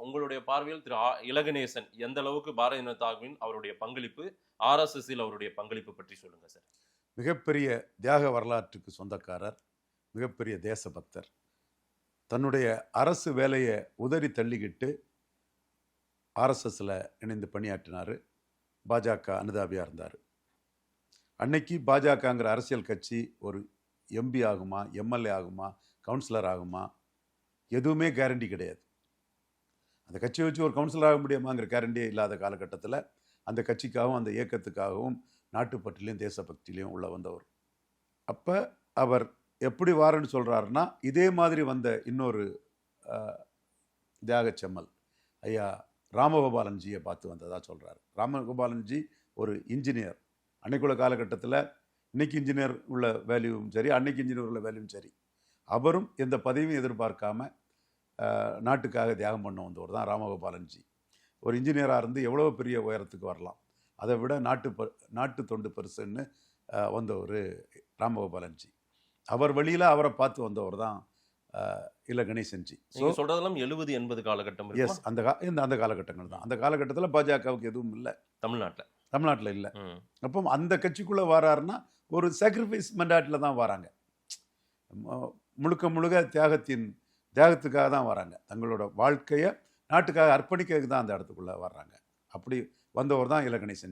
உங்களுடைய பார்வையில் திரு இலகணேசன் எந்த அளவுக்கு பாரதிய ஜனதாவின் அவருடைய பங்களிப்பு, ஆர்எஸ்எஸ்ஸில் அவருடைய பங்களிப்பு பற்றி சொல்லுங்க சார். மிகப்பெரிய தியாக வரலாற்றுக்கு சொந்தக்காரர், மிகப்பெரிய தேசபக்தர். தன்னுடைய அரசு வேலையை உதறி தள்ளிக்கிட்டு ஆர்எஸ்எஸ்ல இணைந்து பணியாற்றினார். பாஜக அனுதாபியாக இருந்தார். அன்னைக்கு பாஜகங்கிற அரசியல் கட்சி ஒரு எம்பி ஆகுமா, எம்எல்ஏ ஆகுமா, கவுன்சிலர் ஆகுமா, எதுவுமே கேரண்டி கிடையாது. அந்த கட்சியை வச்சு ஒரு கவுன்சிலர் ஆக முடியுமாங்கிற கேரண்டியே இல்லாத காலகட்டத்தில் அந்த கட்சிக்காகவும் அந்த இயக்கத்துக்காகவும் நாட்டுப்பற்றிலையும் தேசபக்தியிலையும் உள்ள வந்தவர். அப்போ அவர் எப்படி வாரன்னு சொல்கிறாருன்னா, இதே மாதிரி வந்த இன்னொரு தியாக செம்மல் ஐயா ராமகோபாலன்ஜியை பார்த்து வந்ததாக சொல்கிறார். ராமகோபாலன்ஜி ஒரு இன்ஜினியர். அன்னைக்குள்ள காலகட்டத்தில் இன்னைக்கு இன்ஜினியர் உள்ள வேல்யூவும் சரி, அன்னைக்கு இன்ஜினியர் உள்ள வேல்யூவும் சரி, அவரும் எந்த பதவியும் எதிர்பார்க்காம நாட்டுக்காக தியாகம் பண்ண வந்தவர் தான் ராமகோபாலன்ஜி. ஒரு இன்ஜினியராக இருந்து எவ்வளோ பெரிய உயரத்துக்கு வரலாம், அதை விட நாட்டு தொண்டு பெருசுன்னு வந்தவர் ராமகோபாலன்ஜி. அவர் வழியில் அவரை பார்த்து வந்தவர் தான் இலகணேசன்ஜி. சொல்றதெல்லாம் 70-80 காலகட்டம். எஸ், அந்த காலகட்டங்கள் தான். அந்த காலகட்டத்தில் பாஜகவுக்கு எதுவும் இல்லை தமிழ்நாட்டில் இல்லை. அப்போ அந்த கட்சிக்குள்ளே வராருன்னா ஒரு சாக்ரிஃபைஸ் மெண்டாட்டில் தான் வராங்க. முழுக்க தியாகத்துக்காக தான் வராங்க. தங்களோட வாழ்க்கையை நாட்டுக்காக அர்ப்பணிக்கிறதுக்கு தான் அந்த இடத்துக்குள்ளே வர்றாங்க. அப்படி வந்தவர் தான் இலகணேசன்ஜி.